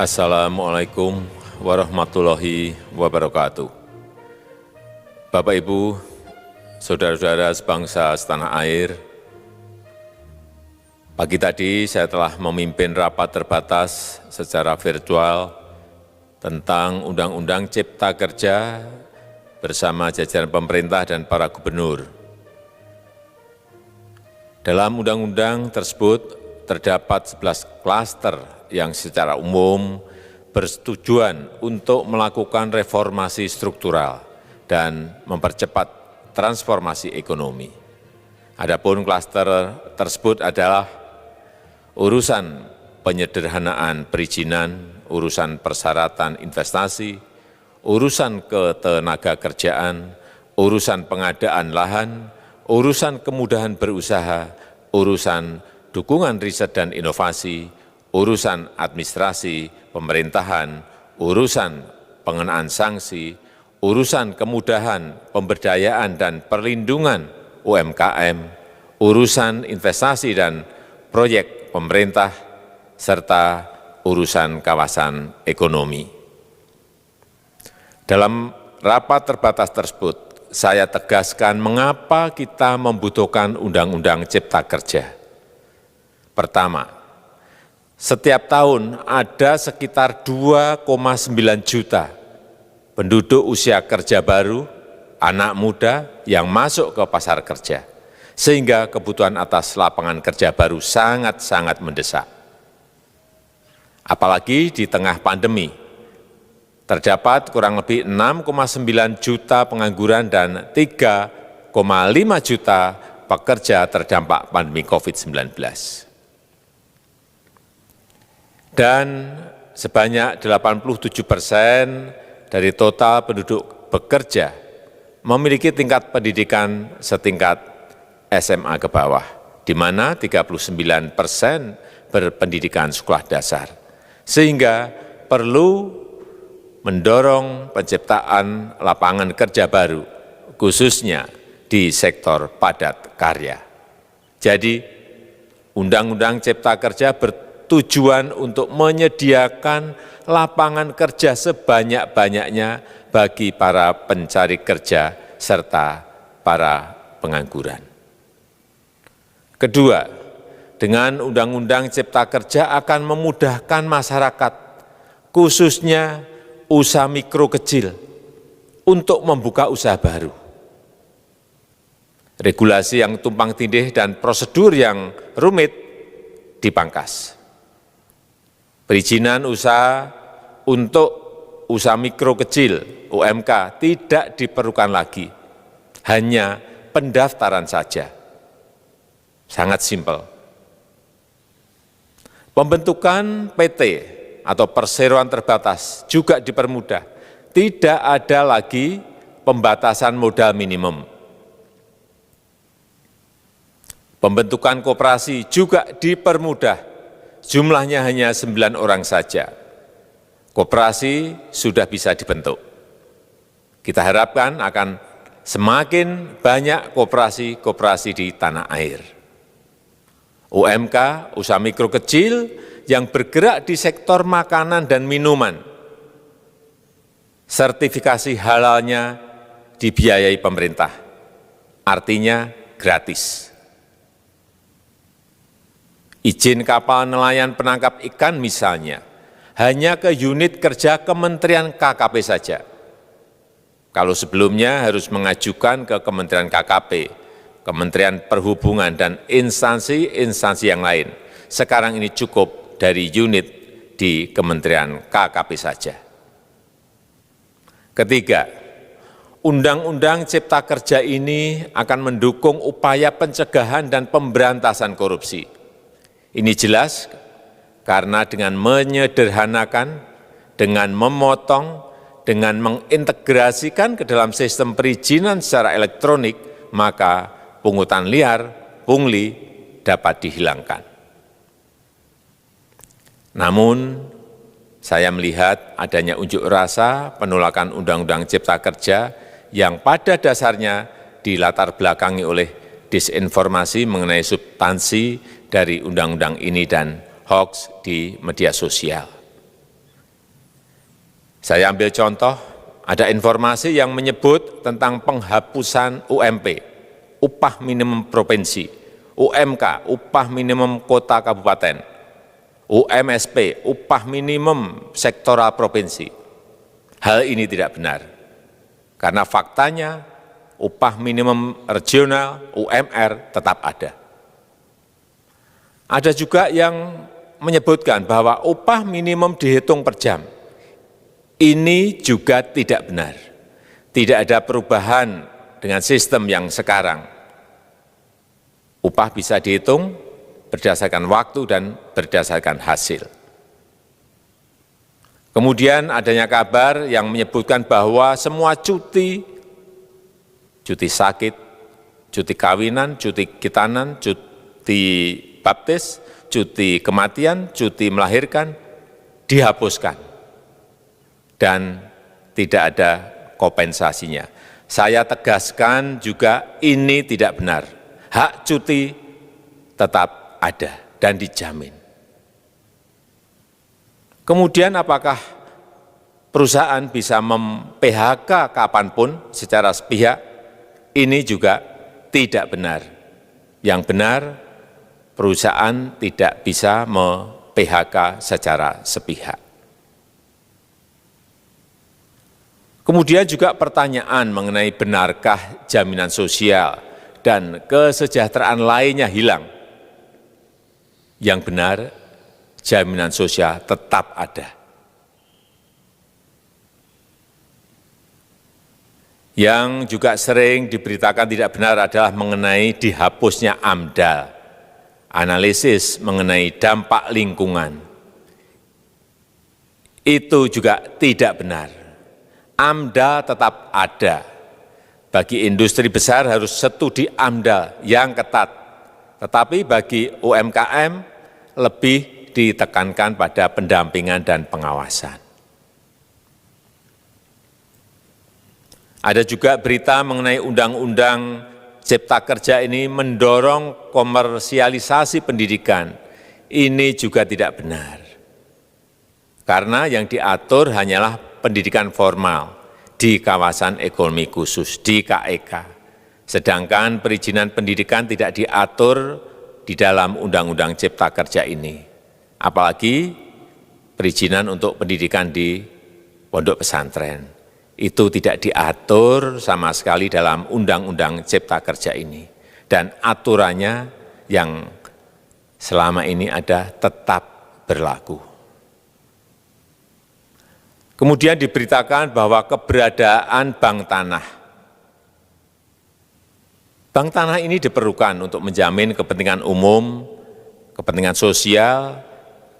Assalamualaikum warahmatullahi wabarakatuh. Bapak, Ibu, saudara-saudara sebangsa setanah air, pagi tadi saya telah memimpin rapat terbatas secara virtual tentang Undang-Undang Cipta Kerja bersama jajaran pemerintah dan para gubernur. Dalam undang-undang tersebut terdapat 11 klaster yang secara umum bertujuan untuk melakukan reformasi struktural dan mempercepat transformasi ekonomi. Adapun klaster tersebut adalah urusan penyederhanaan perizinan, urusan persyaratan investasi, urusan ketenagakerjaan, urusan pengadaan lahan, urusan kemudahan berusaha, urusan dukungan riset dan inovasi, urusan administrasi pemerintahan, urusan pengenaan sanksi, urusan kemudahan pemberdayaan dan perlindungan UMKM, urusan investasi dan proyek pemerintah, serta urusan kawasan ekonomi. Dalam rapat terbatas tersebut, saya tegaskan mengapa kita membutuhkan Undang-Undang Cipta Kerja. Pertama, setiap tahun ada sekitar 2,9 juta penduduk usia kerja baru, anak muda yang masuk ke pasar kerja, sehingga kebutuhan atas lapangan kerja baru sangat-sangat mendesak. Apalagi di tengah pandemi, terdapat kurang lebih 6,9 juta pengangguran dan 3,5 juta pekerja terdampak pandemi COVID-19. Dan sebanyak 87% dari total penduduk bekerja memiliki tingkat pendidikan setingkat SMA ke bawah, di mana 39% berpendidikan sekolah dasar, sehingga perlu mendorong penciptaan lapangan kerja baru, khususnya di sektor padat karya. Jadi, Undang-Undang Cipta Kerja bertujuan untuk menyediakan lapangan kerja sebanyak-banyaknya bagi para pencari kerja serta para pengangguran. Kedua, dengan Undang-Undang Cipta Kerja akan memudahkan masyarakat, khususnya usaha mikro kecil, untuk membuka usaha baru. Regulasi yang tumpang tindih dan prosedur yang rumit dipangkas. Perizinan usaha untuk usaha mikro kecil (UMK) tidak diperlukan lagi, hanya pendaftaran saja. Sangat simpel. Pembentukan PT atau perseroan terbatas juga dipermudah. Tidak ada lagi pembatasan modal minimum. Pembentukan koperasi juga dipermudah, jumlahnya hanya 9 orang saja. Koperasi sudah bisa dibentuk. Kita harapkan akan semakin banyak koperasi-koperasi di tanah air. UMK, usaha mikro kecil, yang bergerak di sektor makanan dan minuman, sertifikasi halalnya dibiayai pemerintah, artinya gratis. Izin kapal nelayan penangkap ikan misalnya, hanya ke unit kerja Kementerian KKP saja. Kalau sebelumnya harus mengajukan ke Kementerian KKP, Kementerian Perhubungan, dan instansi-instansi yang lain, sekarang ini cukup dari unit di Kementerian KKP saja. Ketiga, Undang-Undang Cipta Kerja ini akan mendukung upaya pencegahan dan pemberantasan korupsi. Ini jelas karena dengan menyederhanakan, dengan memotong, dengan mengintegrasikan ke dalam sistem perizinan secara elektronik, maka pungutan liar, pungli dapat dihilangkan. Namun, saya melihat adanya unjuk rasa penolakan Undang-Undang Cipta Kerja yang pada dasarnya dilatar belakangi oleh disinformasi mengenai substansi dari undang-undang ini dan hoax di media sosial. Saya ambil contoh, ada informasi yang menyebut tentang penghapusan UMP, upah minimum provinsi, UMK, upah minimum kota kabupaten, UMSP, upah minimum sektoral provinsi. Hal ini tidak benar, karena faktanya upah minimum regional, UMR, tetap ada. Ada juga yang menyebutkan bahwa upah minimum dihitung per jam. Ini juga tidak benar. Tidak ada perubahan dengan sistem yang sekarang. Upah bisa dihitung berdasarkan waktu dan berdasarkan hasil. Kemudian adanya kabar yang menyebutkan bahwa semua cuti sakit, cuti kawinan, cuti khitanan, cuti baptis, cuti kematian, cuti melahirkan, dihapuskan. Dan tidak ada kompensasinya. Saya tegaskan juga ini tidak benar. Hak cuti tetap ada dan dijamin. Kemudian apakah perusahaan bisa mem-PHK kapanpun secara sepihak? Ini juga tidak benar. Yang benar, perusahaan tidak bisa me-PHK secara sepihak. Kemudian juga pertanyaan mengenai benarkah jaminan sosial dan kesejahteraan lainnya hilang. Yang benar, jaminan sosial tetap ada. Yang juga sering diberitakan tidak benar adalah mengenai dihapusnya AMDAL, analisis mengenai dampak lingkungan. Itu juga tidak benar. AMDAL tetap ada. Bagi industri besar harus studi AMDAL yang ketat. Tetapi bagi UMKM lebih ditekankan pada pendampingan dan pengawasan. Ada juga berita mengenai Undang-Undang Cipta Kerja ini mendorong komersialisasi pendidikan. Ini juga tidak benar. Karena yang diatur hanyalah pendidikan formal di kawasan ekonomi khusus, di KEK. Sedangkan perizinan pendidikan tidak diatur di dalam Undang-Undang Cipta Kerja ini. Apalagi perizinan untuk pendidikan di pondok pesantren. Itu tidak diatur sama sekali dalam Undang-Undang Cipta Kerja ini. Dan aturannya yang selama ini ada tetap berlaku. Kemudian diberitakan bahwa keberadaan bank tanah. Bank tanah ini diperlukan untuk menjamin kepentingan umum, kepentingan sosial,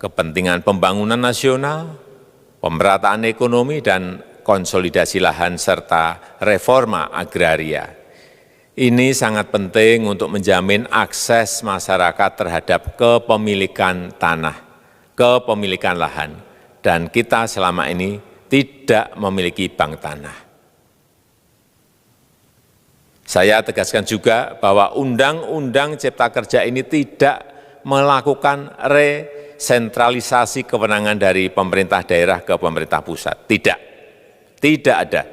kepentingan pembangunan nasional, pemerataan ekonomi, dan konsolidasi lahan serta reforma agraria. Ini sangat penting untuk menjamin akses masyarakat terhadap kepemilikan tanah, kepemilikan lahan, dan kita selama ini tidak memiliki bank tanah. Saya tegaskan juga bahwa Undang-Undang Cipta Kerja ini tidak melakukan resentralisasi kewenangan dari pemerintah daerah ke pemerintah pusat. Tidak ada.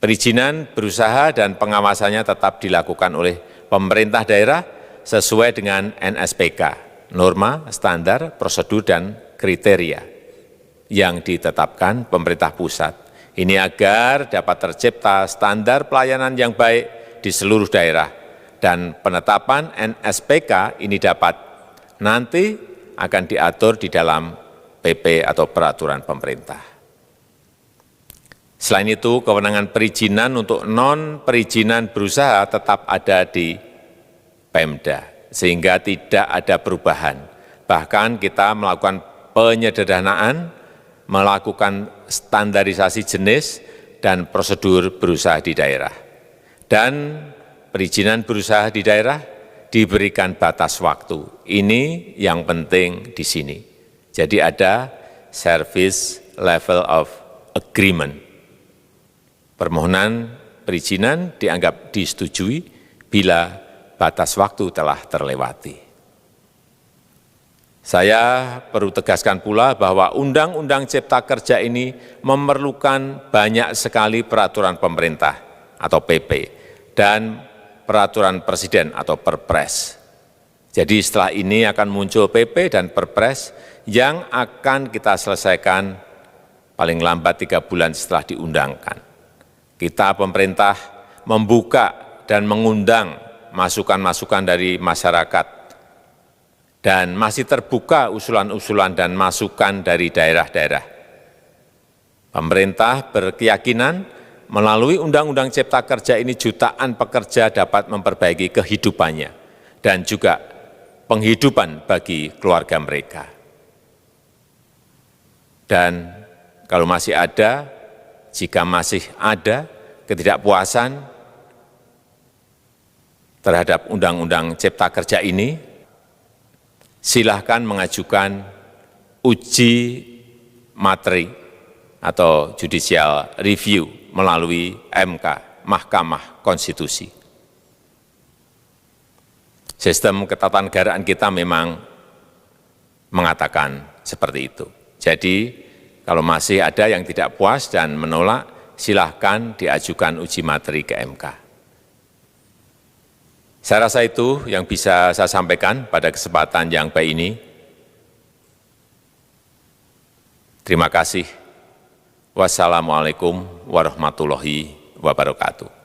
Perizinan berusaha dan pengawasannya tetap dilakukan oleh pemerintah daerah sesuai dengan NSPK, norma, standar, prosedur, dan kriteria yang ditetapkan pemerintah pusat. Ini agar dapat tercipta standar pelayanan yang baik di seluruh daerah, dan penetapan NSPK ini dapat nanti akan diatur di dalam PP atau peraturan pemerintah. Selain itu, kewenangan perizinan untuk non-perizinan berusaha tetap ada di Pemda, sehingga tidak ada perubahan. Bahkan kita melakukan penyederhanaan, melakukan standarisasi jenis dan prosedur berusaha di daerah. Dan perizinan berusaha di daerah diberikan batas waktu. Ini yang penting di sini. Jadi ada service level of agreement. Permohonan perizinan dianggap disetujui bila batas waktu telah terlewati. Saya perlu tegaskan pula bahwa Undang-Undang Cipta Kerja ini memerlukan banyak sekali peraturan pemerintah atau PP dan peraturan presiden atau Perpres. Jadi setelah ini akan muncul PP dan Perpres yang akan kita selesaikan paling lambat 3 bulan setelah diundangkan. Kita pemerintah membuka dan mengundang masukan-masukan dari masyarakat dan masih terbuka usulan-usulan dan masukan dari daerah-daerah. Pemerintah berkeyakinan melalui Undang-Undang Cipta Kerja ini jutaan pekerja dapat memperbaiki kehidupannya dan juga penghidupan bagi keluarga mereka. Dan kalau masih ada, jika masih ada ketidakpuasan terhadap Undang-Undang Cipta Kerja ini, silahkan mengajukan uji materi atau judicial review melalui MK, Mahkamah Konstitusi. Sistem ketatanegaraan kita memang mengatakan seperti itu. Jadi, kalau masih ada yang tidak puas dan menolak, silahkan diajukan uji materi ke MK. Saya rasa itu yang bisa saya sampaikan pada kesempatan yang baik ini. Terima kasih. Wassalamualaikum warahmatullahi wabarakatuh.